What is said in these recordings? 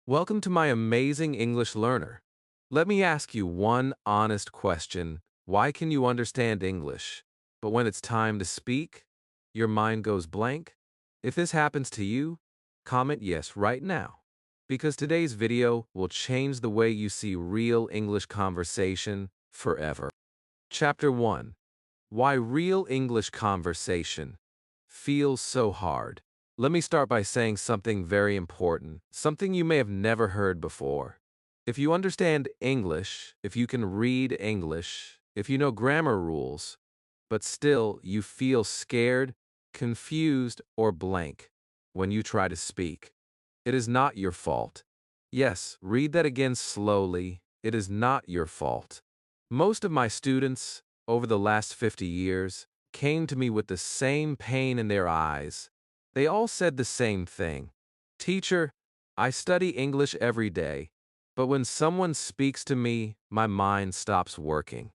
Welcome to my amazing English learner. Let me ask you one honest question. Why can you understand English, but when it's time to speak, your mind goes blank? If this happens to you, comment yes right now, because today's video will change the way you see real English conversation forever. Chapter 1. Why real English conversation feels so hard. Let me start by saying something very important, something you may have never heard before. If you understand English, if you can read English, if you know grammar rules, but still you feel scared, confused, or blank when you try to speak, it is not your fault. Yes, read that again slowly. It is not your fault. Most of my students, over the last 50 years, came to me with the same pain in their eyes. They all said the same thing. Teacher, I study English every day, but when someone speaks to me, my mind stops working.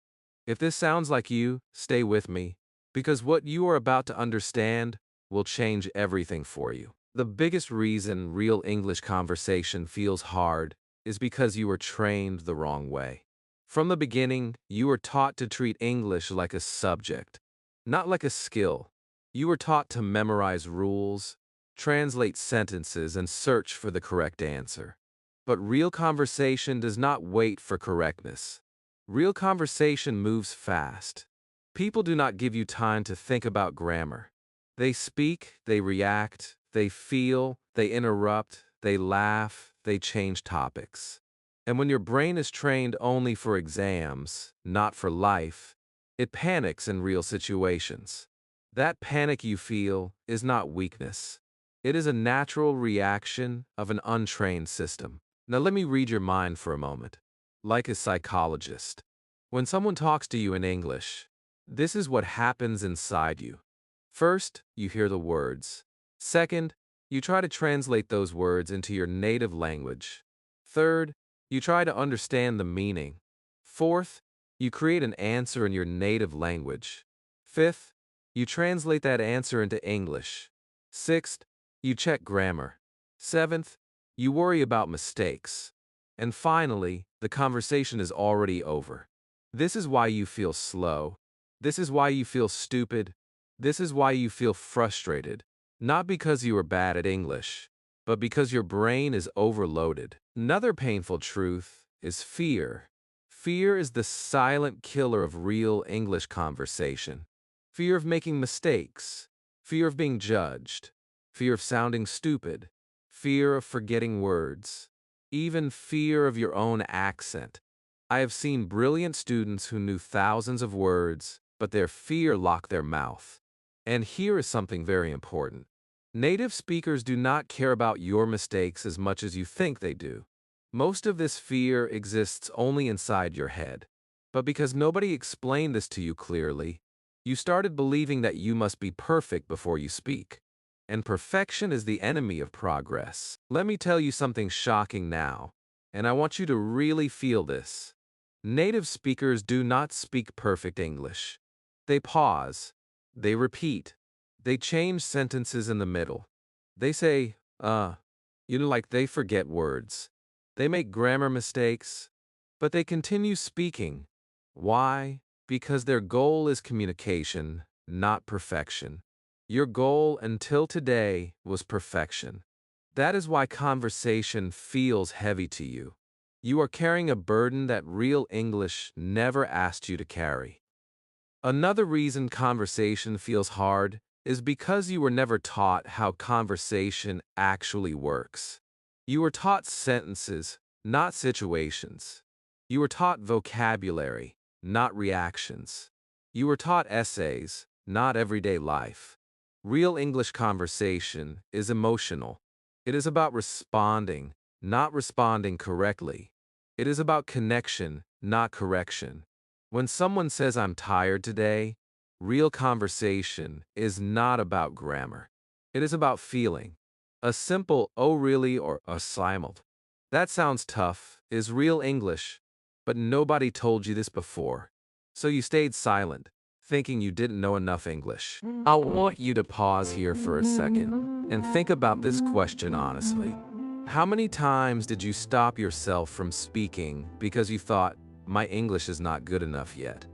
If this sounds like you, stay with me, because what you are about to understand will change everything for you. The biggest reason real English conversation feels hard is because you were trained the wrong way. From the beginning, you were taught to treat English like a subject, not like a skill. You were taught to memorize rules, translate sentences, and search for the correct answer. But real conversation does not wait for correctness. Real conversation moves fast. People do not give you time to think about grammar. They speak, they react, they feel, they interrupt, they laugh, they change topics. And when your brain is trained only for exams, not for life, it panics in real situations. That panic you feel is not weakness. It is a natural reaction of an untrained system. Now let me read your mind for a moment. Like a psychologist. When someone talks to you in English, this is what happens inside you. First, you hear the words. Second, you try to translate those words into your native language. Third, you try to understand the meaning. Fourth, you create an answer in your native language. Fifth, you translate that answer into English. Sixth, you check grammar. Seventh, you worry about mistakes. And finally, the conversation is already over. This is why you feel slow. This is why you feel stupid. This is why you feel frustrated. Not because you are bad at English, but because your brain is overloaded. Another painful truth is fear. Fear is the silent killer of real English conversation. Fear of making mistakes, fear of being judged, fear of sounding stupid, fear of forgetting words, even fear of your own accent. I have seen brilliant students who knew thousands of words, but their fear locked their mouth. And here is something very important. Native speakers do not care about your mistakes as much as you think they do. Most of this fear exists only inside your head. But because nobody explained this to you clearly, you started believing that you must be perfect before you speak. And perfection is the enemy of progress. Let me tell you something shocking now, and I want you to really feel this. Native speakers do not speak perfect English. They pause. They repeat. They change sentences in the middle. They say, like they forget words. They make grammar mistakes, but they continue speaking. Why? Because their goal is communication, not perfection. Your goal until today was perfection. That is why conversation feels heavy to you. You are carrying a burden that real English never asked you to carry. Another reason conversation feels hard is because you were never taught how conversation actually works. You were taught sentences, not situations. You were taught vocabulary, not reactions. You were taught essays, not everyday life. Real English conversation is emotional. It is about responding, not responding correctly. It is about connection, not correction. When someone says, "I'm tired today," real conversation is not about grammar. It is about feeling. A simple, "Oh really?" or a simult. That sounds tough, is real English, but nobody told you this before. So you stayed silent, thinking you didn't know enough English. I want you to pause here for a second and think about this question honestly. How many times did you stop yourself from speaking because you thought, my English is not good enough yet?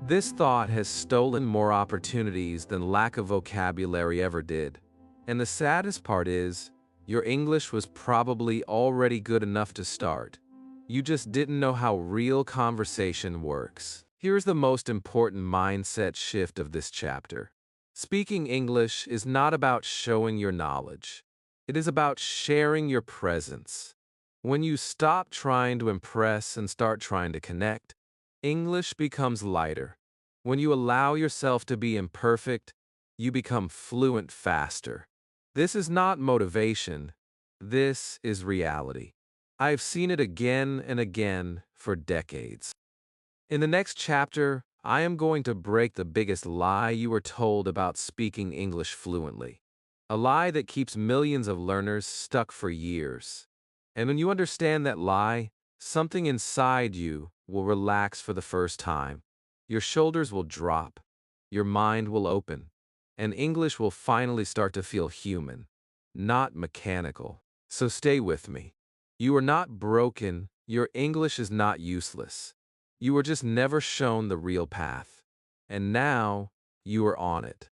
This thought has stolen more opportunities than lack of vocabulary ever did. And the saddest part is, your English was probably already good enough to start. You just didn't know how real conversation works. Here's the most important mindset shift of this chapter. Speaking English is not about showing your knowledge. It is about sharing your presence. When you stop trying to impress and start trying to connect, English becomes lighter. When you allow yourself to be imperfect, you become fluent faster. This is not motivation. This is reality. I've seen it again and again for decades. In the next chapter, I am going to break the biggest lie you were told about speaking English fluently. A lie that keeps millions of learners stuck for years. And when you understand that lie, something inside you will relax for the first time. Your shoulders will drop, your mind will open, and English will finally start to feel human, not mechanical. So stay with me. You are not broken, your English is not useless. You were just never shown the real path. And now, you are on it.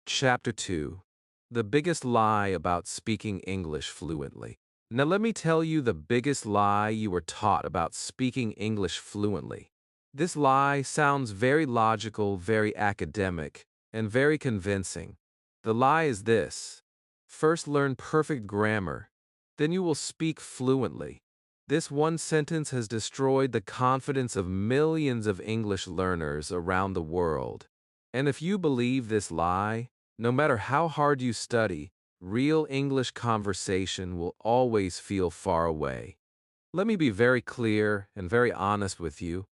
Chapter 2. The biggest lie about speaking English fluently. Now let me tell you the biggest lie you were taught about speaking English fluently. This lie sounds very logical, very academic, and very convincing. The lie is this: first learn perfect grammar, then you will speak fluently. This one sentence has destroyed the confidence of millions of English learners around the world. And if you believe this lie, no matter how hard you study, real English conversation will always feel far away. Let me be very clear and very honest with you,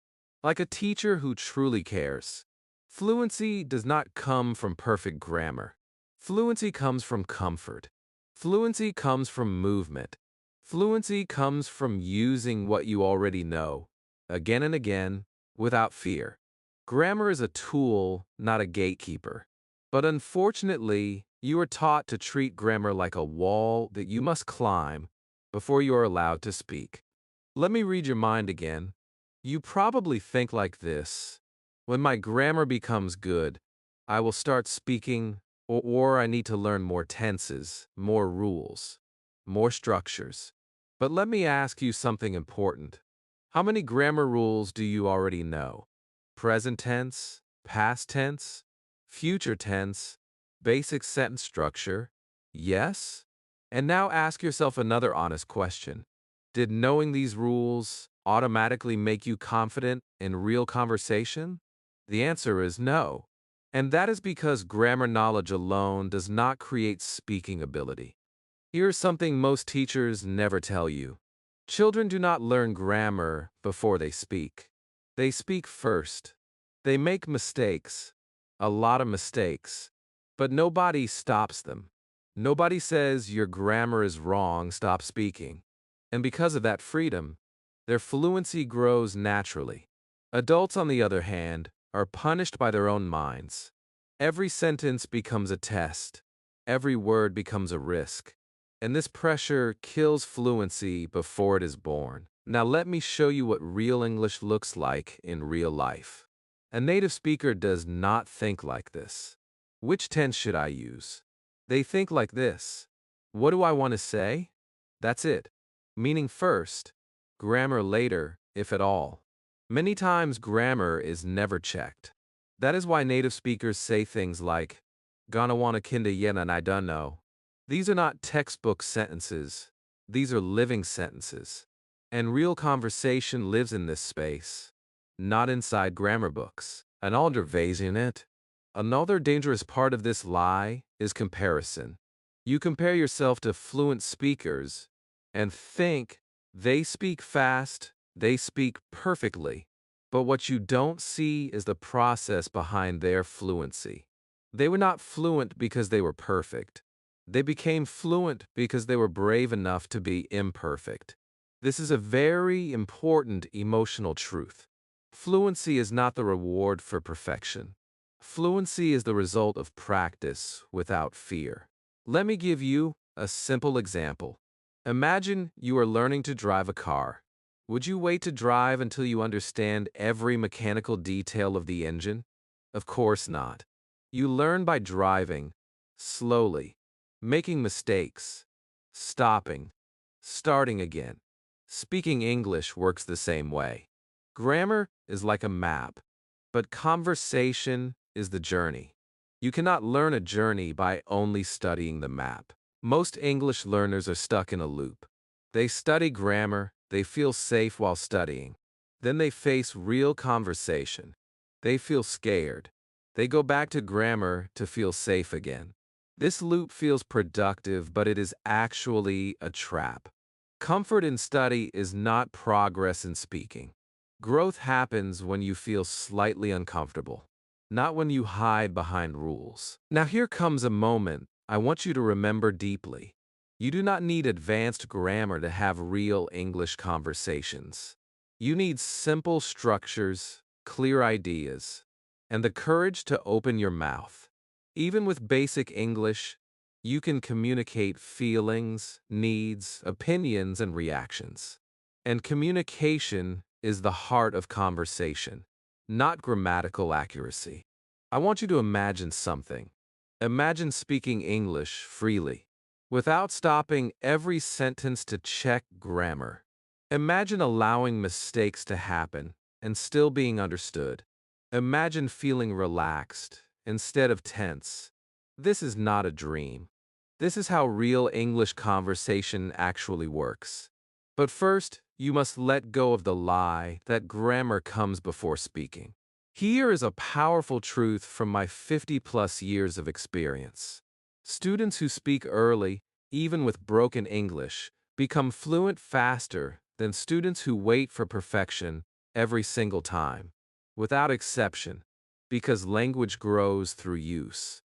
like a teacher who truly cares. Fluency does not come from perfect grammar. Fluency comes from comfort. Fluency comes from movement. Fluency comes from using what you already know, again and again, without fear. Grammar is a tool, not a gatekeeper. But unfortunately, you are taught to treat grammar like a wall that you must climb before you are allowed to speak. Let me read your mind again. You probably think like this: when my grammar becomes good, I will start speaking, or I need to learn more tenses, more rules, more structures. But let me ask you something important. How many grammar rules do you already know? Present tense, past tense, future tense, basic sentence structure? Yes? And now ask yourself another honest question. Did knowing these rules automatically make you confident in real conversation? The answer is no. And that is because grammar knowledge alone does not create speaking ability. Here's something most teachers never tell you. Children do not learn grammar before they speak. They speak first. They make mistakes, a lot of mistakes, but nobody stops them. Nobody says your grammar is wrong, stop speaking. And because of that freedom, their fluency grows naturally. Adults, on the other hand, are punished by their own minds. Every sentence becomes a test. Every word becomes a risk. And this pressure kills fluency before it is born. Now let me show you what real English looks like in real life. A native speaker does not think like this. Which tense should I use? They think like this. What do I want to say? That's it. Meaning first, grammar later, if at all. Many times grammar is never checked. That is why native speakers say things like, "Gonna wanna kinda yen and I done know." These are not textbook sentences. These are living sentences. And real conversation lives in this space, not inside grammar books. Another dangerous part of this lie is comparison. You compare yourself to fluent speakers and think they speak fast, they speak perfectly. But what you don't see is the process behind their fluency. They were not fluent because they were perfect. They became fluent because they were brave enough to be imperfect. This is a very important emotional truth. Fluency is not the reward for perfection. Fluency is the result of practice without fear. Let me give you a simple example. Imagine you are learning to drive a car. Would you wait to drive until you understand every mechanical detail of the engine? Of course not. You learn by driving, slowly, making mistakes, stopping, starting again. Speaking English works the same way. Grammar is like a map, but conversation is the journey. You cannot learn a journey by only studying the map. Most English learners are stuck in a loop. They study grammar, they feel safe while studying. Then they face real conversation. They feel scared. They go back to grammar to feel safe again. This loop feels productive, but it is actually a trap. Comfort in study is not progress in speaking. Growth happens when you feel slightly uncomfortable, not when you hide behind rules. Now here comes a moment I want you to remember deeply. You do not need advanced grammar to have real English conversations. You need simple structures, clear ideas, and the courage to open your mouth. Even with basic English, you can communicate feelings, needs, opinions, and reactions. And communication is the heart of conversation, not grammatical accuracy. I want you to imagine something. Imagine speaking English freely, without stopping every sentence to check grammar. Imagine allowing mistakes to happen and still being understood. Imagine feeling relaxed instead of tense. This is not a dream. This is how real English conversation actually works. But first, you must let go of the lie that grammar comes before speaking. Here is a powerful truth from my 50-plus years of experience. Students who speak early, even with broken English, become fluent faster than students who wait for perfection every single time, without exception, because language grows through use,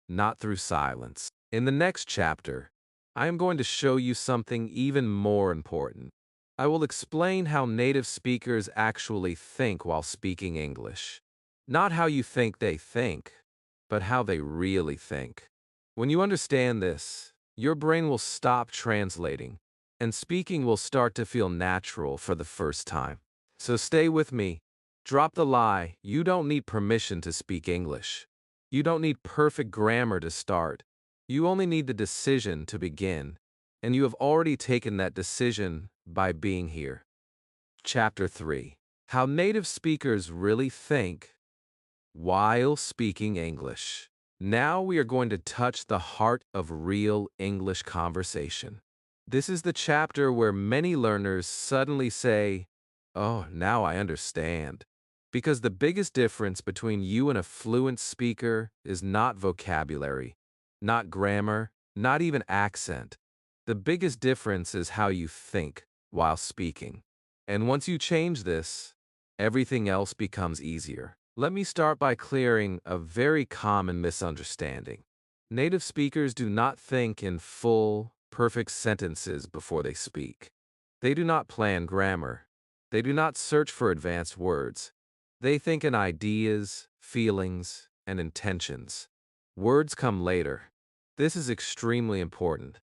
not through silence. In the next chapter, I am going to show you something even more important. I will explain how native speakers actually think while speaking English. Not how you think they think, but how they really think. When you understand this, your brain will stop translating, and speaking will start to feel natural for the first time. So stay with me. Drop the lie. You don't need permission to speak English. You don't need perfect grammar to start. You only need the decision to begin, and you have already taken that decision by being here. Chapter 3. How native speakers really think while speaking English. Now we are going to touch the heart of real English conversation. This is the chapter where many learners suddenly say, "Oh, now I understand." Because the biggest difference between you and a fluent speaker is not vocabulary, not grammar, not even accent. The biggest difference is how you think while speaking. And once you change this, everything else becomes easier. Let me start by clearing a very common misunderstanding. Native speakers do not think in full, perfect sentences before they speak. They do not plan grammar. They do not search for advanced words. They think in ideas, feelings, and intentions. Words come later. This is extremely important.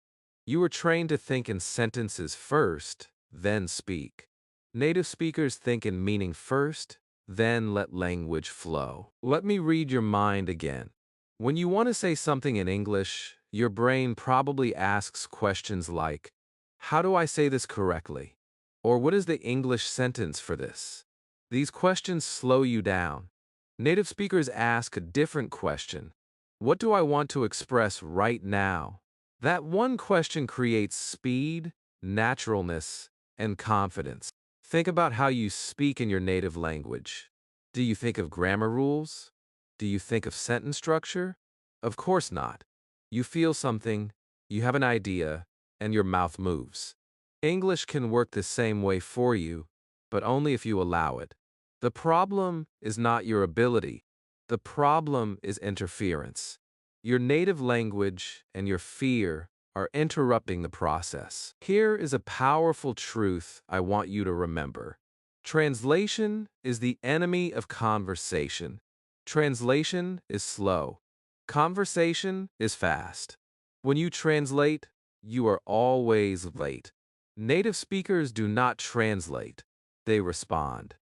You are trained to think in sentences first, then speak. Native speakers think in meaning first, then let language flow. Let me read your mind again. When you want to say something in English, your brain probably asks questions like, "How do I say this correctly?" Or "What is the English sentence for this?" These questions slow you down. Native speakers ask a different question. What do I want to express right now? That one question creates speed, naturalness, and confidence. Think about how you speak in your native language. Do you think of grammar rules? Do you think of sentence structure? Of course not. You feel something, you have an idea, and your mouth moves. English can work the same way for you, but only if you allow it. The problem is not your ability. The problem is interference. Your native language and your fear are interrupting the process. Here is a powerful truth I want you to remember. Translation is the enemy of conversation. Translation is slow. Conversation is fast. When you translate, you are always late. Native speakers do not translate, they respond.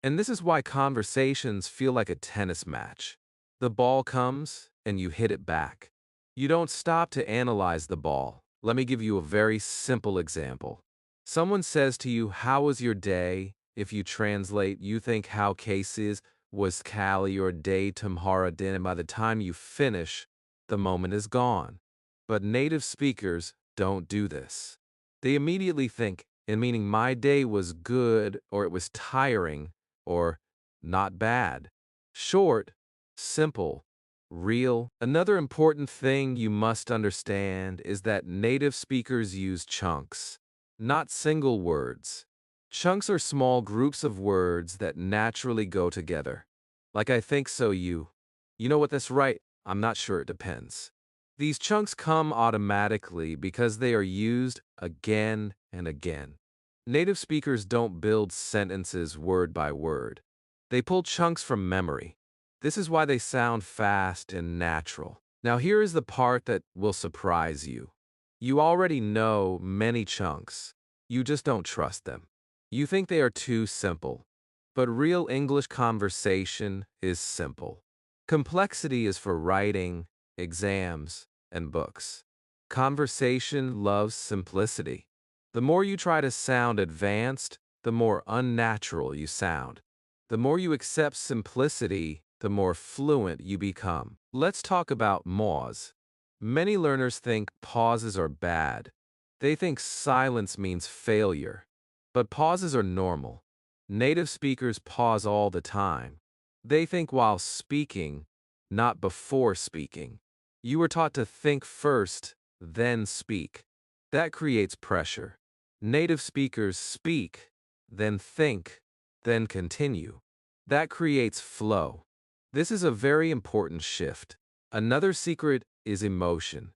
And this is why conversations feel like a tennis match. The ball comes, and you hit it back. You don't stop to analyze the ball. Let me give you a very simple example. Someone says to you, "How was your day?" If you translate, you think how cases was Kali or day tomorrow din, and by the time you finish, the moment is gone. But native speakers don't do this. They immediately think, in meaning my day was good, or it was tiring, or not bad. Short, simple, real. Another important thing you must understand is that native speakers use chunks, not single words. Chunks are small groups of words that naturally go together. Like I think so, you know what, that's right, I'm not sure, it depends. These chunks come automatically because they are used again and again. Native speakers don't build sentences word by word. They pull chunks from memory. This is why they sound fast and natural. Now here is the part that will surprise you. You already know many chunks. You just don't trust them. You think they are too simple. But real English conversation is simple. Complexity is for writing, exams, and books. Conversation loves simplicity. The more you try to sound advanced, the more unnatural you sound. The more you accept simplicity, the more fluent you become. Let's talk about pause. Many learners think pauses are bad. They think silence means failure. But pauses are normal. Native speakers pause all the time. They think while speaking, not before speaking. You were taught to think first, then speak. That creates pressure. Native speakers speak, then think, then continue. That creates flow. This is a very important shift. Another secret is emotion.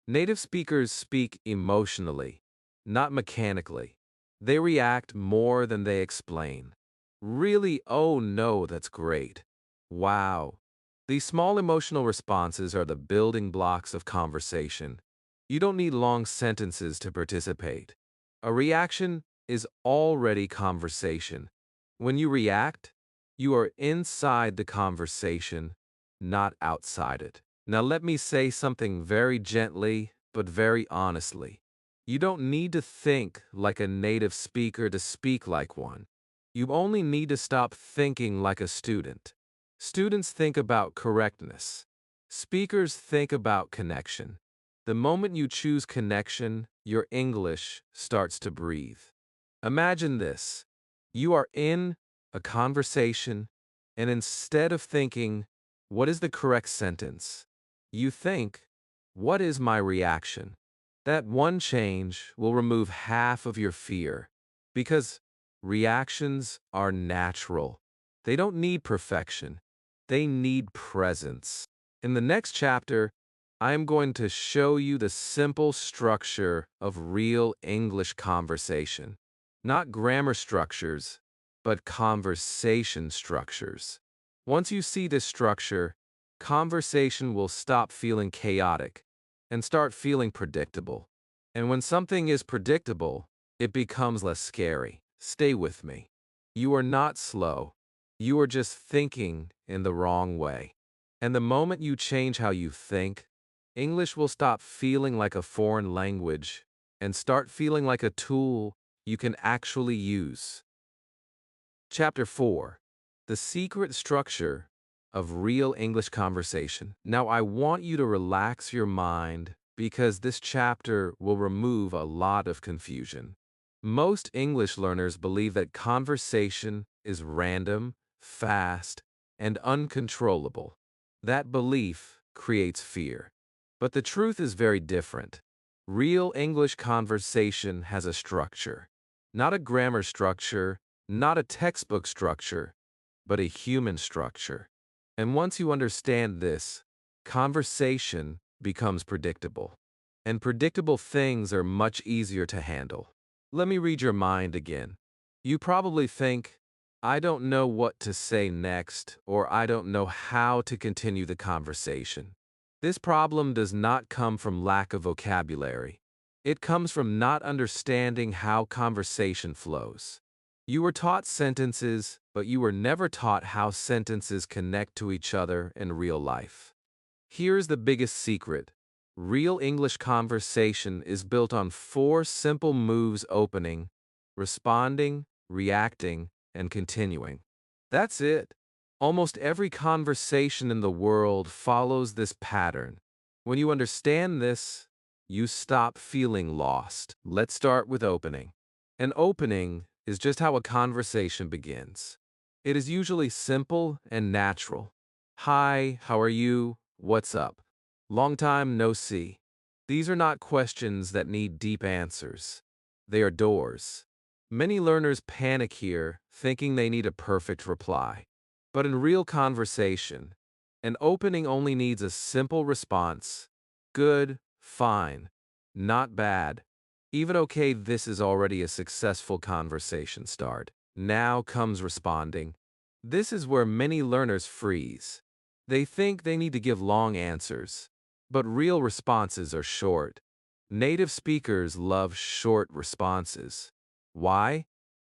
Native speakers speak emotionally, not mechanically. They react more than they explain. Really, oh no, that's great. Wow. These small emotional responses are the building blocks of conversation. You don't need long sentences to participate. A reaction is already conversation. When you react, you are inside the conversation, not outside it. Now let me say something very gently, but very honestly. You don't need to think like a native speaker to speak like one. You only need to stop thinking like a student. Students think about correctness. Speakers think about connection. The moment you choose connection, your English starts to breathe. Imagine this. You are in a conversation, and instead of thinking, "What is the correct sentence?" you think, "What is my reaction?" That one change will remove half of your fear, because reactions are natural. They don't need perfection. They need presence. In the next chapter, I am going to show you the simple structure of real English conversation. Not grammar structures, but conversation structures. Once you see this structure, conversation will stop feeling chaotic and start feeling predictable. And when something is predictable, it becomes less scary. Stay with me. You are not slow. You are just thinking in the wrong way. And the moment you change how you think, English will stop feeling like a foreign language and start feeling like a tool you can actually use. Chapter 4. The Secret Structure of Real English Conversation. Now I want you to relax your mind because this chapter will remove a lot of confusion. Most English learners believe that conversation is random, fast, and uncontrollable. That belief creates fear. But the truth is very different. Real English conversation has a structure. Not a grammar structure, not a textbook structure, but a human structure. And once you understand this, conversation becomes predictable. And predictable things are much easier to handle. Let me read your mind again. You probably think, "I don't know what to say next," or "I don't know how to continue the conversation." This problem does not come from lack of vocabulary. It comes from not understanding how conversation flows. You were taught sentences, but you were never taught how sentences connect to each other in real life. Here's the biggest secret. Real English conversation is built on four simple moves: opening, responding, reacting, and continuing. That's it. Almost every conversation in the world follows this pattern. When you understand this, you stop feeling lost. Let's start with opening. An opening is just how a conversation begins. It is usually simple and natural. Hi, how are you? What's up? Long time no see. These are not questions that need deep answers. They are doors. Many learners panic here, thinking they need a perfect reply. But in real conversation, an opening only needs a simple response. Good, fine, not bad. Even okay, this is already a successful conversation start. Now comes responding. This is where many learners freeze. They think they need to give long answers, but real responses are short. Native speakers love short responses. Why?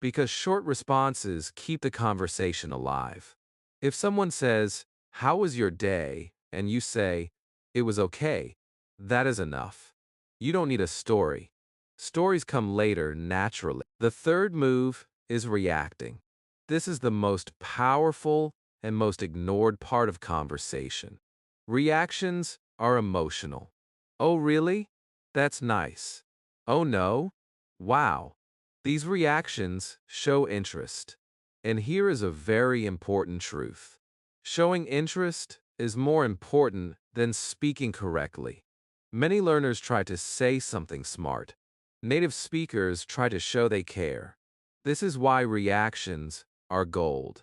Because short responses keep the conversation alive. If someone says, "How was your day?" and you say, "It was okay," that is enough. You don't need a story. Stories come later naturally. The third move is reacting. This is the most powerful and most ignored part of conversation. Reactions are emotional. Oh, really? That's nice. Oh, no? Wow. These reactions show interest. And here is a very important truth. Showing interest is more important than speaking correctly. Many learners try to say something smart. Native speakers try to show they care. This is why reactions are gold.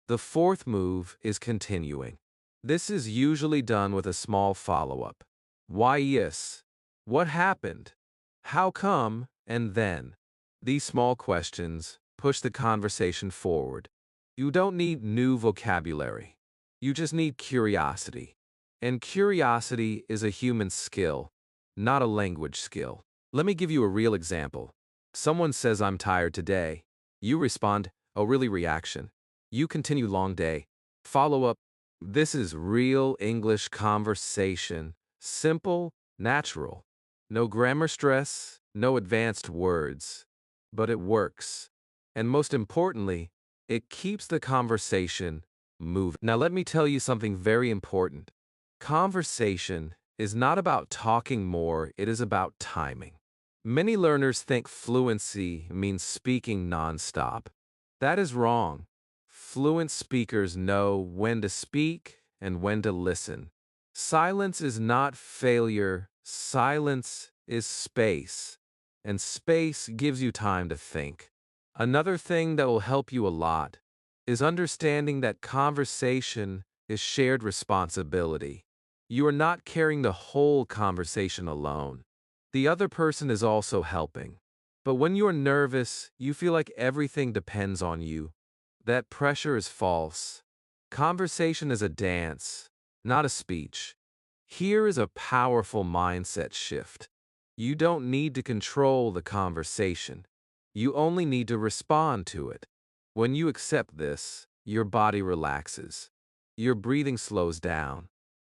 The fourth move is continuing. This is usually done with a small follow-up. Why yes? What happened? How come? And then. These small questions push the conversation forward. You don't need new vocabulary. You just need curiosity. And curiosity is a human skill, not a language skill. Let me give you a real example. Someone says, "I'm tired today." You respond, "Oh, really?" Reaction. You continue, "Long day." Follow up. This is real English conversation. Simple, natural. No grammar stress, no advanced words. But it works. And most importantly, it keeps the conversation moving. Now, let me tell you something very important. Conversation is not about talking more, it is about timing. Many learners think fluency means speaking nonstop. That is wrong. Fluent speakers know when to speak and when to listen. Silence is not failure, silence is space. And space gives you time to think. Another thing that will help you a lot is understanding that conversation is shared responsibility. You are not carrying the whole conversation alone. The other person is also helping. But when you are nervous, you feel like everything depends on you. That pressure is false. Conversation is a dance, not a speech. Here is a powerful mindset shift. You don't need to control the conversation. You only need to respond to it. When you accept this, your body relaxes. Your breathing slows down.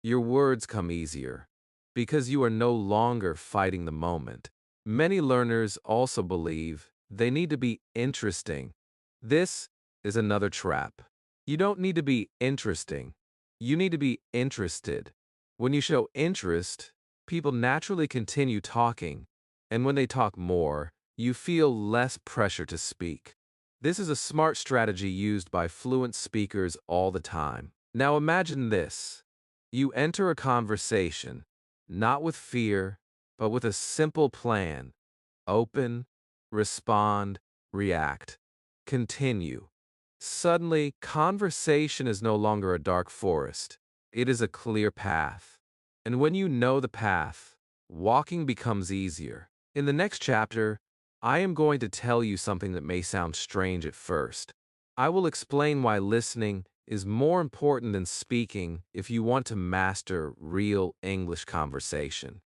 Your words come easier. Because you are no longer fighting the moment. Many learners also believe they need to be interesting. This is another trap. You don't need to be interesting. You need to be interested. When you show interest, people naturally continue talking, and when they talk more, you feel less pressure to speak. This is a smart strategy used by fluent speakers all the time. Now imagine this. You enter a conversation, not with fear, but with a simple plan. Open, respond, react, continue. Suddenly, conversation is no longer a dark forest. It is a clear path. And when you know the path, walking becomes easier. In the next chapter, I am going to tell you something that may sound strange at first. I will explain why listening is more important than speaking if you want to master real English conversation.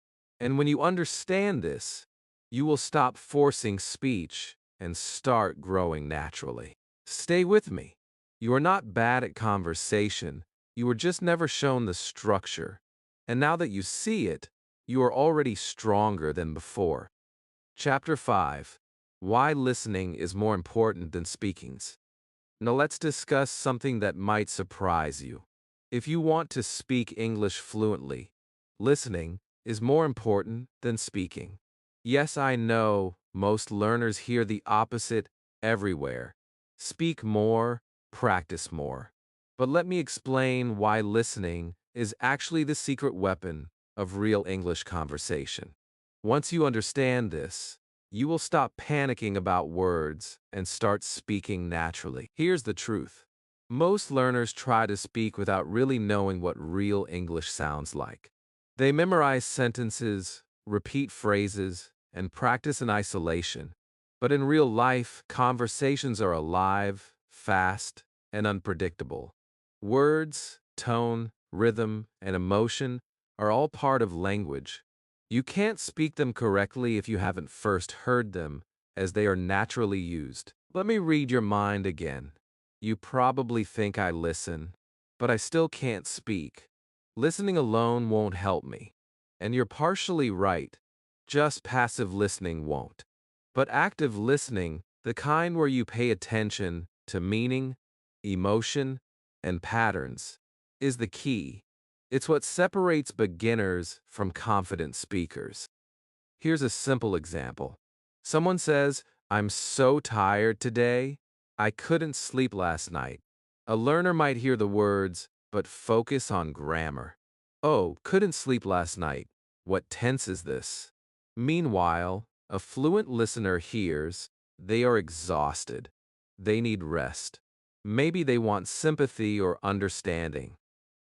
And when you understand this, you will stop forcing speech and start growing naturally. Stay with me. You are not bad at conversation, you were just never shown the structure. And now that you see it, you are already stronger than before. Chapter 5: Why Listening is More Important Than Speakings. Now let's discuss something that might surprise you. If you want to speak English fluently, listening is more important than speaking. Yes, I know most learners hear the opposite everywhere. Speak more, practice more. But let me explain why listening is actually the secret weapon of real English conversation. Once you understand this, you will stop panicking about words and start speaking naturally. Here's the truth. Most learners try to speak without really knowing what real English sounds like. They memorize sentences, repeat phrases, and practice in isolation. But in real life, conversations are alive, fast, and unpredictable. Words, tone, rhythm, and emotion are all part of language. You can't speak them correctly if you haven't first heard them, as they are naturally used. Let me read your mind again. You probably think I listen, but I still can't speak. Listening alone won't help me. And you're partially right. Just passive listening won't. But active listening, the kind where you pay attention to meaning, emotion, and patterns, is the key. It's what separates beginners from confident speakers. Here's a simple example. Someone says, "I'm so tired today. I couldn't sleep last night." A learner might hear the words, but focus on grammar. "Oh, couldn't sleep last night. What tense is this?" Meanwhile, a fluent listener hears, they are exhausted. They need rest. Maybe they want sympathy or understanding.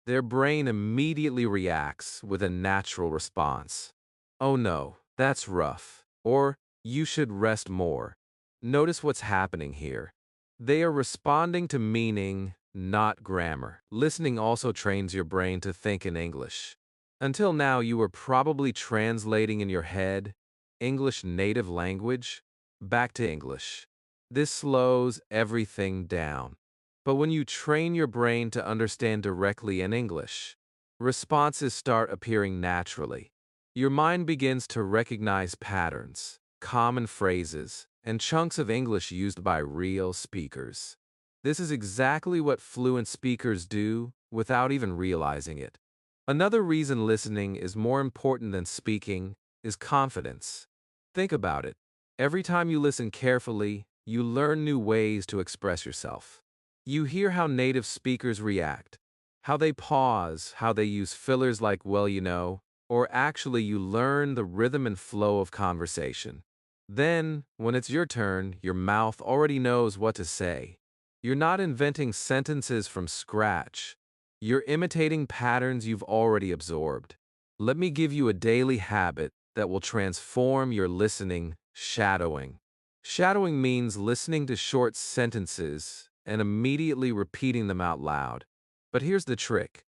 Their brain immediately reacts with a natural response. "Oh no, that's rough." Or, "You should rest more." Notice what's happening here. They are responding to meaning, not grammar. Listening also trains your brain to think in English. Until now, you were probably translating in your head English native language back to English. This slows everything down. But when you train your brain to understand directly in English, responses start appearing naturally. Your mind begins to recognize patterns, common phrases, and chunks of English used by real speakers. This is exactly what fluent speakers do without even realizing it. Another reason listening is more important than speaking is confidence. Think about it. Every time you listen carefully, you learn new ways to express yourself. You hear how native speakers react, how they pause, how they use fillers like "well, you know," or actually you learn the rhythm and flow of conversation. Then, when it's your turn, your mouth already knows what to say. You're not inventing sentences from scratch. You're imitating patterns you've already absorbed. Let me give you a daily habit that will transform your listening: shadowing. Shadowing means listening to short sentences and immediately repeating them out loud. But here's the trick.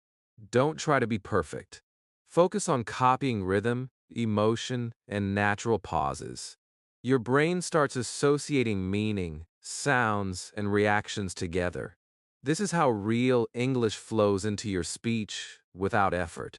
Don't try to be perfect. Focus on copying rhythm, emotion, and natural pauses. Your brain starts associating meaning, sounds, and reactions together. This is how real English flows into your speech without effort.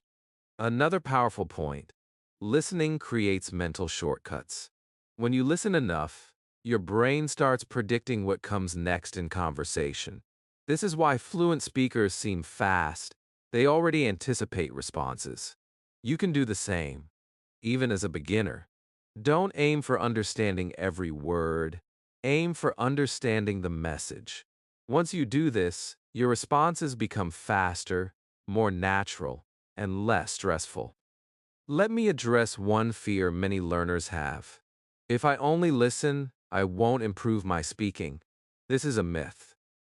Another powerful point: listening creates mental shortcuts. When you listen enough, your brain starts predicting what comes next in conversation. This is why fluent speakers seem fast. They already anticipate responses. You can do the same, even as a beginner. Don't aim for understanding every word. Aim for understanding the message. Once you do this, your responses become faster, more natural, and less stressful. Let me address one fear many learners have. If I only listen, I won't improve my speaking. This is a myth.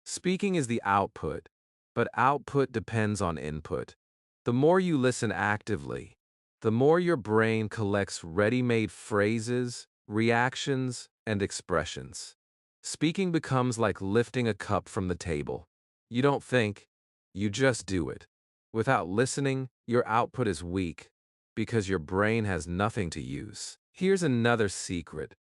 Speaking is the output, but output depends on input. The more you listen actively, the more your brain collects ready-made phrases, reactions, and expressions. Speaking becomes like lifting a cup from the table. You don't think, you just do it. Without listening, your output is weak. because your brain has nothing to use. Here's another secret.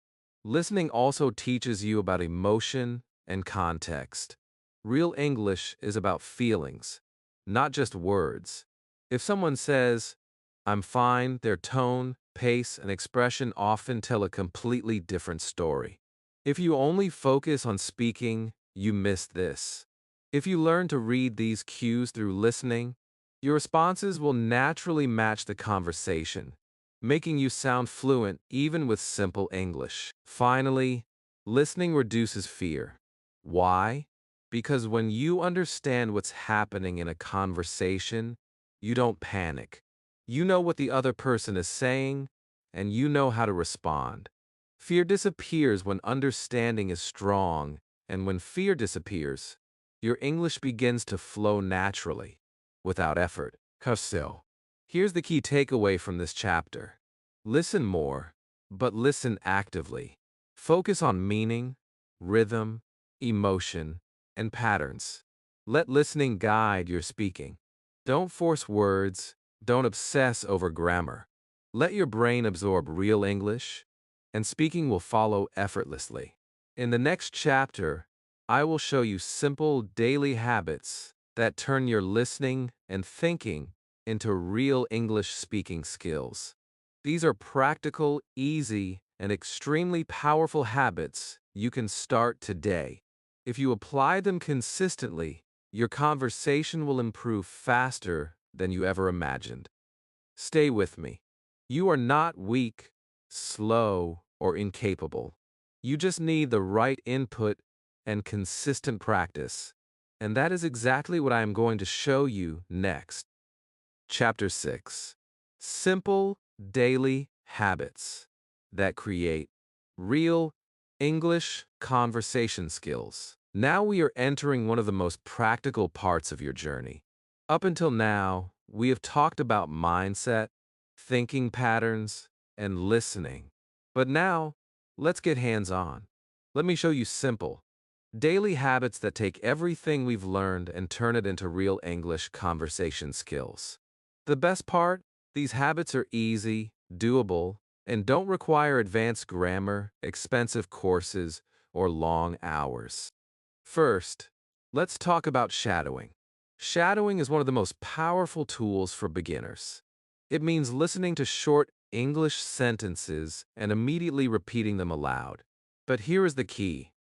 Listening also teaches you about emotion and context. Real English is about feelings, not just words. If someone says, "I'm fine," their tone, pace, and expression often tell a completely different story. If you only focus on speaking, you miss this. If you learn to read these cues through listening, your responses will naturally match the conversation, making you sound fluent even with simple English. Finally, listening reduces fear. Why? Because when you understand what's happening in a conversation, you don't panic. You know what the other person is saying, and you know how to respond. Fear disappears when understanding is strong, and when fear disappears, your English begins to flow naturally, without effort. So, here's the key takeaway from this chapter. Listen more, but listen actively. Focus on meaning, rhythm, emotion, and patterns. Let listening guide your speaking. Don't force words, don't obsess over grammar. Let your brain absorb real English, and speaking will follow effortlessly. In the next chapter, I will show you simple daily habits that turn your listening and thinking into real English speaking skills. These are practical, easy, and extremely powerful habits you can start today. If you apply them consistently, your conversation will improve faster than you ever imagined. Stay with me. You are not weak, slow, or incapable. You just need the right input and consistent practice. And that is exactly what I am going to show you next. Chapter 6. Simple daily habits that create real English conversation skills. Now we are entering one of the most practical parts of your journey. Up until now, we have talked about mindset, thinking patterns, and listening. But now, let's get hands-on. Let me show you simple, daily habits that take everything we've learned and turn it into real English conversation skills. The best part? These habits are easy, doable, and don't require advanced grammar, expensive courses, or long hours. First, let's talk about shadowing. Shadowing is one of the most powerful tools for beginners. It means listening to short English sentences and immediately repeating them aloud. But here is the key.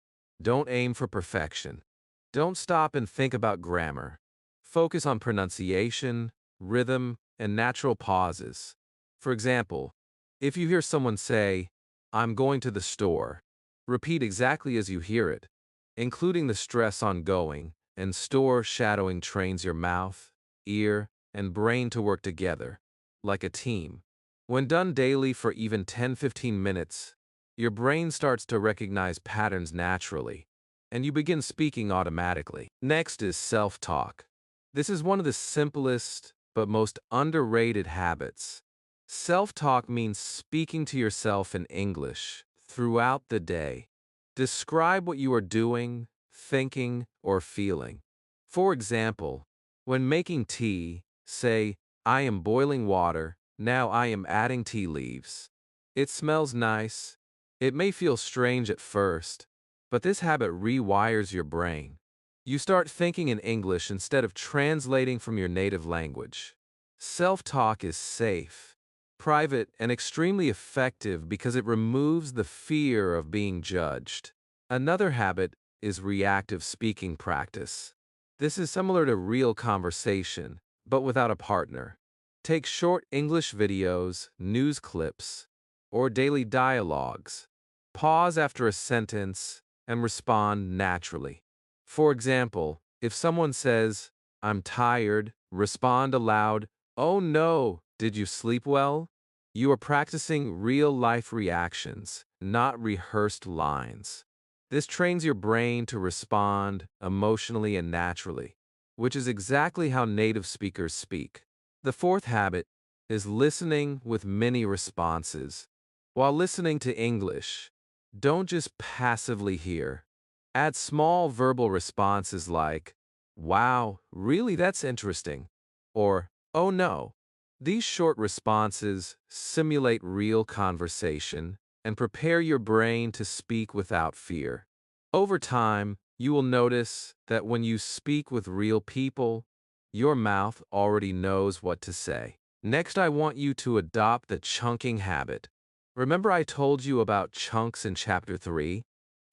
Don't aim for perfection. Don't stop and think about grammar. Focus on pronunciation, rhythm, and natural pauses. For example, if you hear someone say, "I'm going to the store," repeat exactly as you hear it, including the stress on going, and store shadowing trains your mouth, ear, and brain to work together, like a team. When done daily for even 10-15 minutes, your brain starts to recognize patterns naturally, and you begin speaking automatically. Next is self-talk. This is one of the simplest but most underrated habits. Self-talk means speaking to yourself in English throughout the day. Describe what you are doing, thinking, or feeling. For example, when making tea, say, "I am boiling water, now I am adding tea leaves. It smells nice." It may feel strange at first, but this habit rewires your brain. You start thinking in English instead of translating from your native language. Self-talk is safe, private, and extremely effective because it removes the fear of being judged. Another habit is reactive speaking practice. This is similar to real conversation, but without a partner. Take short English videos, news clips, or daily dialogues. Pause after a sentence and respond naturally. For example, if someone says, "I'm tired," respond aloud, "Oh no, did you sleep well?" You are practicing real-life reactions, not rehearsed lines. This trains your brain to respond emotionally and naturally, which is exactly how native speakers speak. The fourth habit is listening with mini responses. While listening to English, don't just passively hear. Add small verbal responses like, "Wow, really that's interesting," or "Oh no." These short responses simulate real conversation and prepare your brain to speak without fear. Over time, you will notice that when you speak with real people, your mouth already knows what to say. Next, I want you to adopt the chunking habit. Remember I told you about chunks in Chapter 3?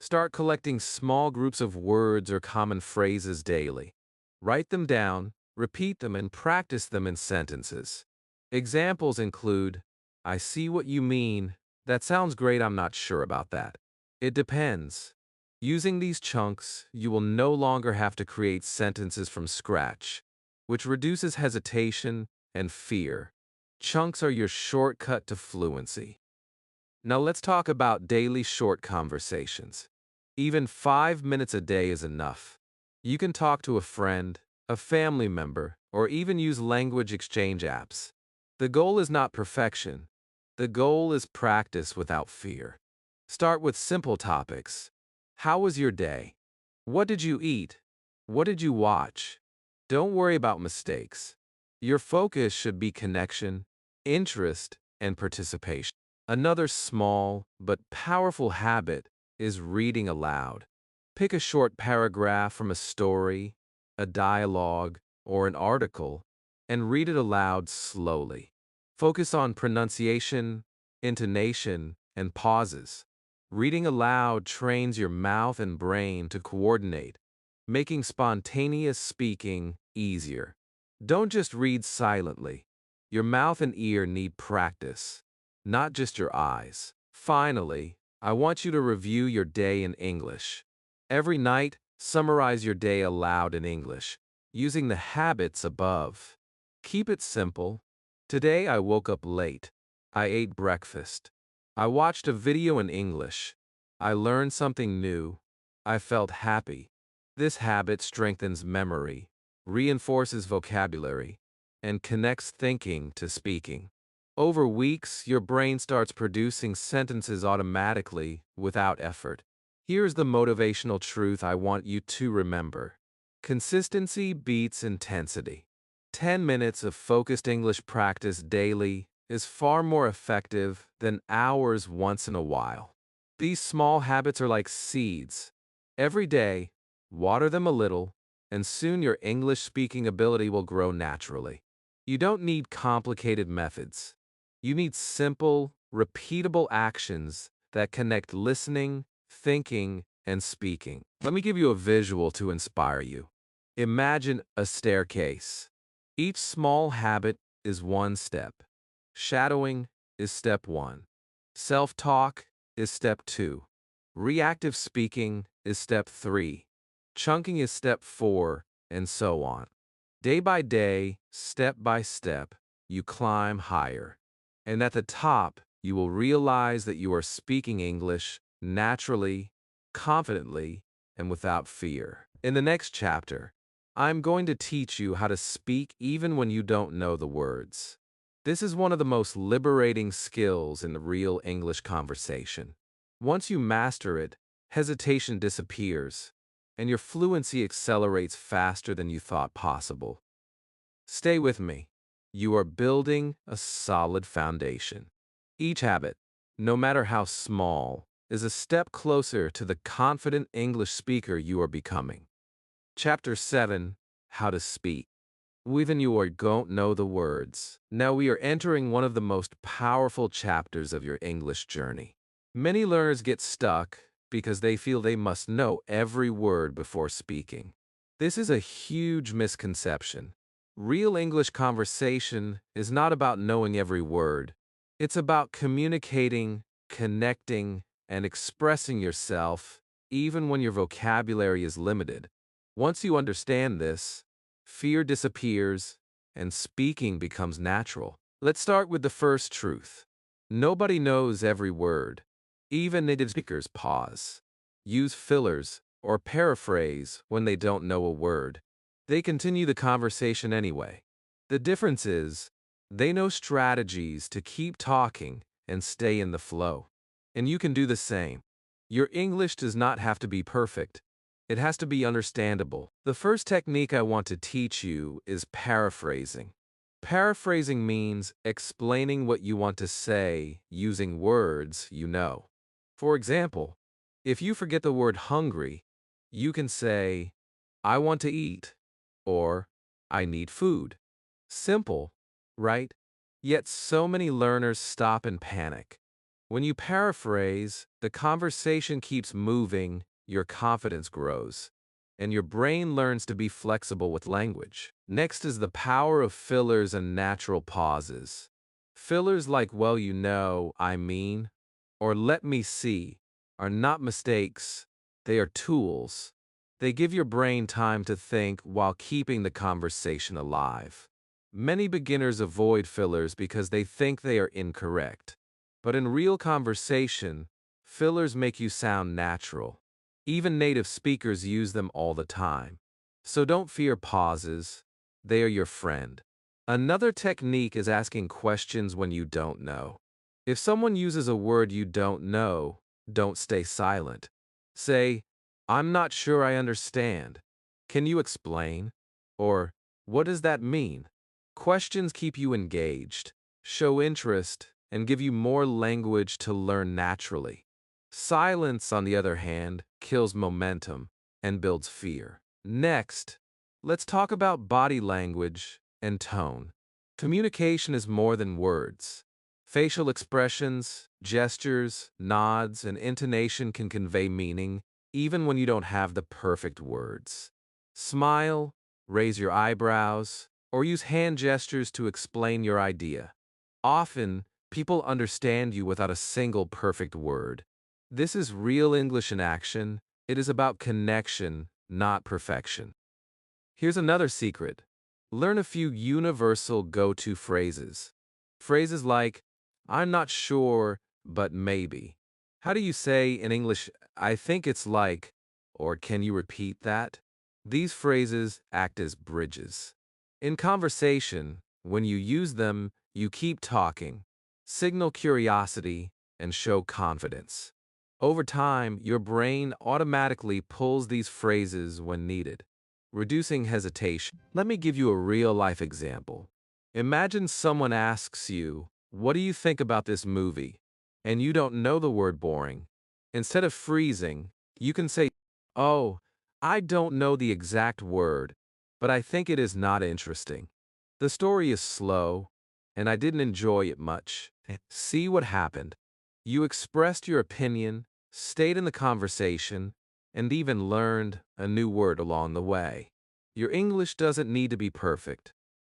Start collecting small groups of words or common phrases daily. Write them down, repeat them, and practice them in sentences. Examples include, I see what you mean. That sounds great, I'm not sure about that. It depends. Using these chunks, you will no longer have to create sentences from scratch, which reduces hesitation and fear. Chunks are your shortcut to fluency. Now let's talk about daily short conversations. Even 5 minutes a day is enough. You can talk to a friend, a family member, or even use language exchange apps. The goal is not perfection. The goal is practice without fear. Start with simple topics. How was your day? What did you eat? What did you watch? Don't worry about mistakes. Your focus should be connection, interest, and participation. Another small but powerful habit is reading aloud. Pick a short paragraph from a story, a dialogue, or an article, and read it aloud slowly. Focus on pronunciation, intonation, and pauses. Reading aloud trains your mouth and brain to coordinate, making spontaneous speaking easier. Don't just read silently. Your mouth and ear need practice, not just your eyes. Finally, I want you to review your day in English. Every night, summarize your day aloud in English, using the habits above. Keep it simple. Today I woke up late. I ate breakfast. I watched a video in English. I learned something new. I felt happy. This habit strengthens memory, reinforces vocabulary, and connects thinking to speaking. Over weeks, your brain starts producing sentences automatically without effort. Here's the motivational truth I want you to remember. Consistency beats intensity. 10 minutes of focused English practice daily is far more effective than hours once in a while. These small habits are like seeds. Every day, water them a little, and soon your English speaking ability will grow naturally. You don't need complicated methods. You need simple, repeatable actions that connect listening, thinking, and speaking. Let me give you a visual to inspire you. Imagine a staircase. Each small habit is one step. Shadowing is step 1. Self-talk is step 2. Reactive speaking is step 3. Chunking is step 4, and so on. Day by day, step by step, you climb higher. And at the top, you will realize that you are speaking English naturally, confidently, and without fear. In the next chapter, I'm going to teach you how to speak even when you don't know the words. This is one of the most liberating skills in the real English conversation. Once you master it, hesitation disappears, and your fluency accelerates faster than you thought possible. Stay with me. You are building a solid foundation. Each habit, no matter how small, is a step closer to the confident English speaker you are becoming. Chapter 7, How to Speak. Even you are don't know the words. Now we are entering one of the most powerful chapters of your English journey. Many learners get stuck because they feel they must know every word before speaking. This is a huge misconception. Real English conversation is not about knowing every word. It's about communicating, connecting, and expressing yourself, even when your vocabulary is limited. Once you understand this, fear disappears and speaking becomes natural. Let's start with the first truth. Nobody knows every word. Even native speakers pause, use fillers, or paraphrase when they don't know a word. They continue the conversation anyway. The difference is, they know strategies to keep talking and stay in the flow. And you can do the same. Your English does not have to be perfect. It has to be understandable. The first technique I want to teach you is paraphrasing. Paraphrasing means explaining what you want to say using words you know. For example, if you forget the word hungry, you can say, I want to eat, or I need food. Simple, right? Yet so many learners stop and panic. When you paraphrase, the conversation keeps moving, your confidence grows, and your brain learns to be flexible with language. Next is the power of fillers and natural pauses. Fillers like well, you know, I mean, or let me see are not mistakes, they are tools. They give your brain time to think while keeping the conversation alive. Many beginners avoid fillers because they think they are incorrect. But in real conversation, fillers make you sound natural. Even native speakers use them all the time. So don't fear pauses, they are your friend. Another technique is asking questions when you don't know. If someone uses a word you don't know, don't stay silent. Say, I'm not sure I understand. Can you explain? Or, what does that mean? Questions keep you engaged, show interest, and give you more language to learn naturally. Silence, on the other hand, kills momentum and builds fear. Next, let's talk about body language and tone. Communication is more than words. Facial expressions, gestures, nods, and intonation can convey meaning, even when you don't have the perfect words. Smile, raise your eyebrows, or use hand gestures to explain your idea. Often, people understand you without a single perfect word. This is real English in action. It is about connection, not perfection. Here's another secret. Learn a few universal go-to phrases. Phrases like, I'm not sure, but maybe. How do you say in English, I think it's like, or can you repeat that? These phrases act as bridges. In conversation, when you use them, you keep talking, signal curiosity, and show confidence. Over time, your brain automatically pulls these phrases when needed, reducing hesitation. Let me give you a real-life example. Imagine someone asks you, what do you think about this movie? And you don't know the word boring. Instead of freezing, you can say, oh, I don't know the exact word, but I think it is not interesting. The story is slow, and I didn't enjoy it much. See what happened? You expressed your opinion, stayed in the conversation, and even learned a new word along the way. Your English doesn't need to be perfect.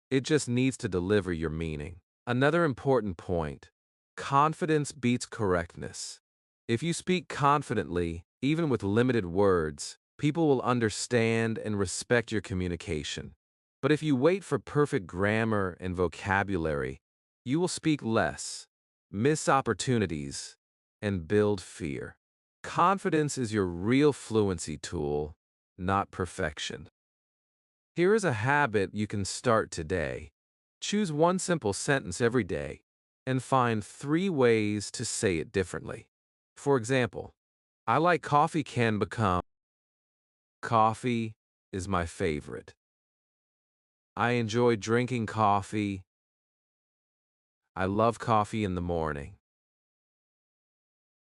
It just needs to deliver your meaning. Another important point: confidence beats correctness. If you speak confidently, even with limited words, people will understand and respect your communication. But if you wait for perfect grammar and vocabulary, you will speak less, miss opportunities, and build fear. Confidence is your real fluency tool, not perfection. Here is a habit you can start today. Choose one simple sentence every day and find 3 ways to say it differently. For example, I like coffee can become coffee is my favorite. I enjoy drinking coffee. I love coffee in the morning.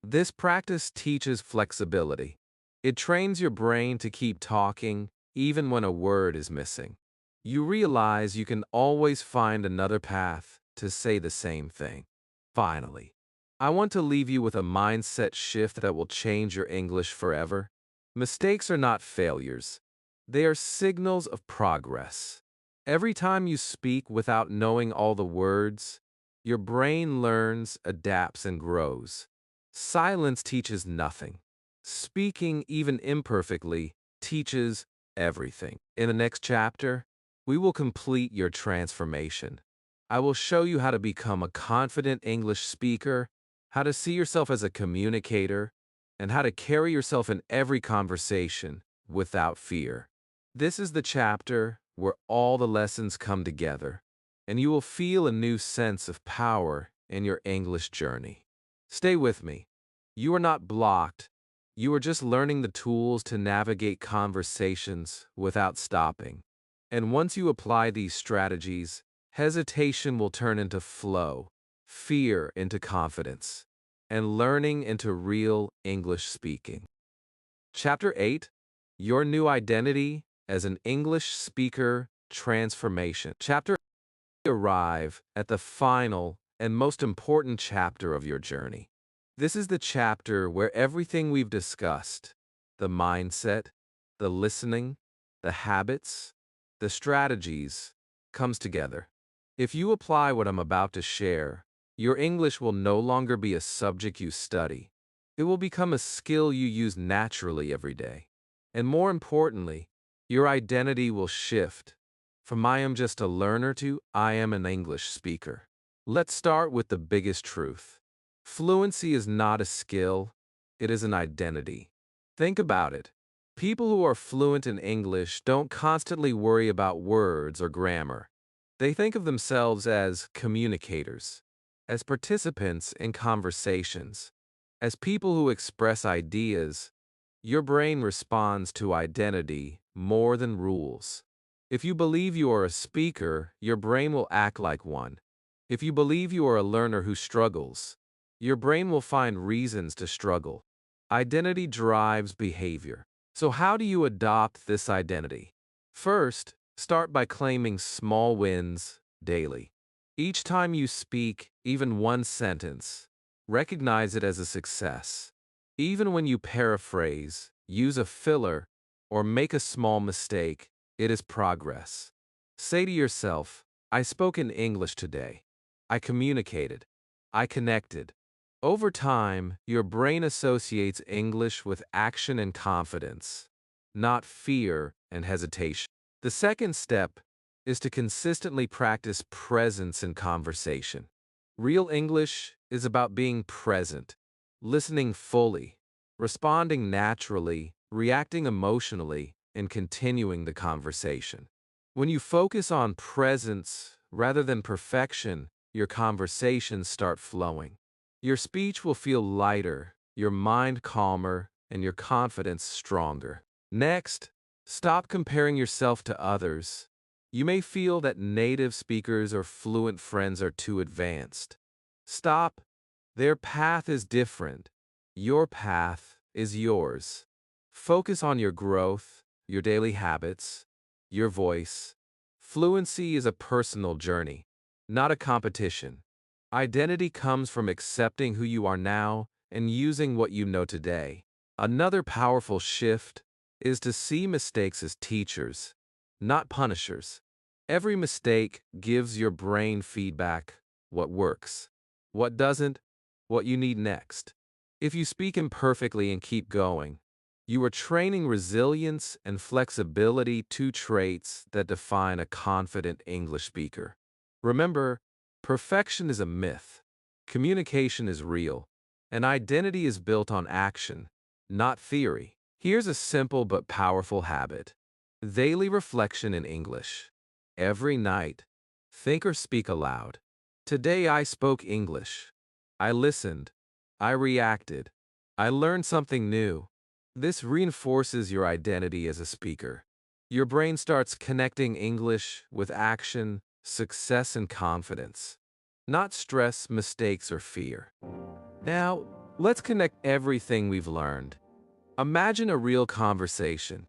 This practice teaches flexibility. It trains your brain to keep talking even when a word is missing. You realize you can always find another path to say the same thing. Finally, I want to leave you with a mindset shift that will change your English forever. Mistakes are not failures. They are signals of progress. Every time you speak without knowing all the words, your brain learns, adapts, and grows. Silence teaches nothing. Speaking, even imperfectly, teaches everything. In the next chapter, we will complete your transformation. I will show you how to become a confident English speaker, how to see yourself as a communicator, and how to carry yourself in every conversation without fear. This is the chapter where all the lessons come together, and you will feel a new sense of power in your English journey. Stay with me. You are not blocked. You are just learning the tools to navigate conversations without stopping. And once you apply these strategies, Hesitation will turn into flow, fear into confidence, and learning into real English speaking. Chapter 8: Your New Identity as an English Speaker Transformation. Chapter 8: Arrive at the final and most important chapter of your journey. This is the chapter where everything we've discussed, the mindset, the listening, the habits, the strategies, comes together. If you apply what I'm about to share, your English will no longer be a subject you study. It will become a skill you use naturally every day. And more importantly, your identity will shift from "I am just a learner" to "I am an English speaker." Let's start with the biggest truth. Fluency is not a skill, it is an identity. Think about it. People who are fluent in English don't constantly worry about words or grammar. They think of themselves as communicators, as participants in conversations, as people who express ideas. Your brain responds to identity more than rules. If you believe you are a speaker, your brain will act like one. If you believe you are a learner who struggles, your brain will find reasons to struggle. Identity drives behavior. So how do you adopt this identity? First, start by claiming small wins daily. Each time you speak, even one sentence, recognize it as a success. Even when you paraphrase, use a filler, or make a small mistake, it is progress. Say to yourself, "I spoke in English today. I communicated. I connected." Over time, your brain associates English with action and confidence, not fear and hesitation. The second step is to consistently practice presence in conversation. Real English is about being present, listening fully, responding naturally, reacting emotionally, and continuing the conversation. When you focus on presence rather than perfection, your conversations start flowing. Your speech will feel lighter, your mind calmer, and your confidence stronger. Next, stop comparing yourself to others. You may feel that native speakers or fluent friends are too advanced. Stop. Their path is different. Your path is yours. Focus on your growth, your daily habits, your voice. Fluency is a personal journey, not a competition. Identity comes from accepting who you are now and using what you know today. Another powerful shift is to see mistakes as teachers, not punishers. Every mistake gives your brain feedback: what works, what doesn't, what you need next. If you speak imperfectly and keep going, you are training resilience and flexibility, two traits that define a confident English speaker. Remember, perfection is a myth, communication is real, and identity is built on action, not theory. Here's a simple but powerful habit: daily reflection in English. Every night, think or speak aloud. Today I spoke English. I listened. I reacted. I learned something new. This reinforces your identity as a speaker. Your brain starts connecting English with action, success, and confidence, not stress, mistakes, or fear. Now, let's connect everything we've learned. Imagine a real conversation.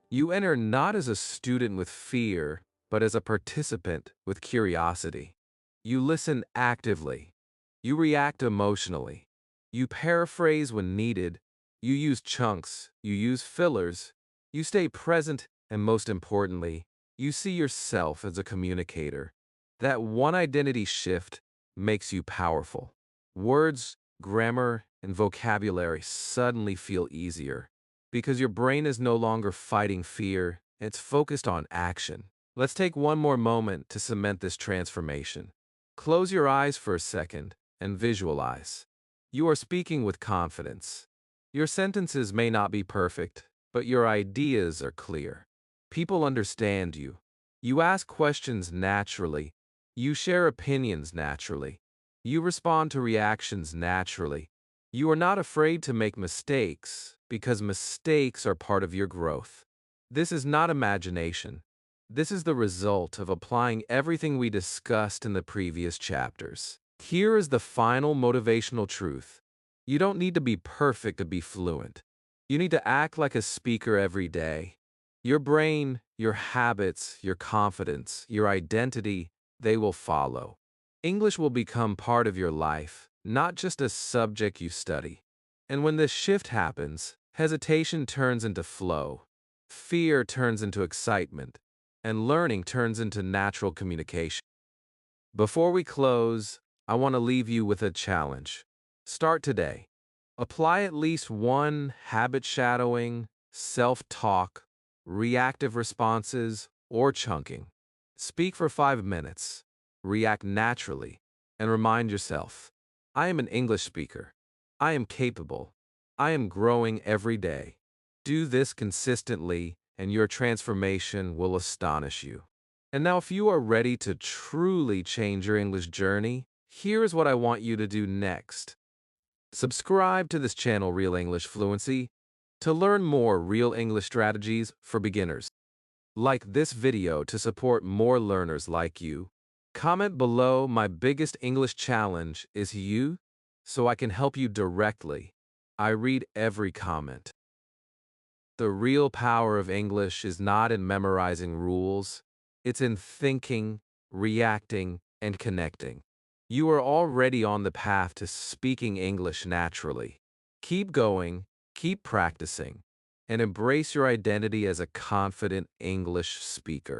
You enter not as a student with fear, but as a participant with curiosity. You listen actively. You react emotionally. You paraphrase when needed. You use chunks. You use fillers. You stay present, and most importantly, you see yourself as a communicator. That one identity shift makes you powerful. Words, grammar, and vocabulary suddenly feel easier because your brain is no longer fighting fear, it's focused on action. Let's take one more moment to cement this transformation. Close your eyes for a second and visualize. You are speaking with confidence. Your sentences may not be perfect, but your ideas are clear. People understand you. You ask questions naturally. You share opinions naturally. You respond to reactions naturally. You are not afraid to make mistakes because mistakes are part of your growth. This is not imagination. This is the result of applying everything we discussed in the previous chapters. Here is the final motivational truth. You don't need to be perfect to be fluent. You need to act like a speaker every day. Your brain, your habits, your confidence, your identity, they will follow. English will become part of your life, not just a subject you study. And when this shift happens, hesitation turns into flow, fear turns into excitement, and learning turns into natural communication. Before we close, I want to leave you with a challenge. Start today. Apply at least one habit shadowing, self-talk, reactive responses, or chunking. Speak for 5 minutes. React naturally, and remind yourself, I am an English speaker. I am capable. I am growing every day. Do this consistently, and your transformation will astonish you. And now, if you are ready to truly change your English journey, here is what I want you to do next. Subscribe to this channel, Real English Fluency, to learn more real English strategies for beginners. Like this video to support more learners like you. Comment below. My biggest English challenge is you, so I can help you directly. I read every comment. The real power of English is not in memorizing rules. It's in thinking, reacting, and connecting. You are already on the path to speaking English naturally. Keep going, keep practicing, and embrace your identity as a confident English speaker.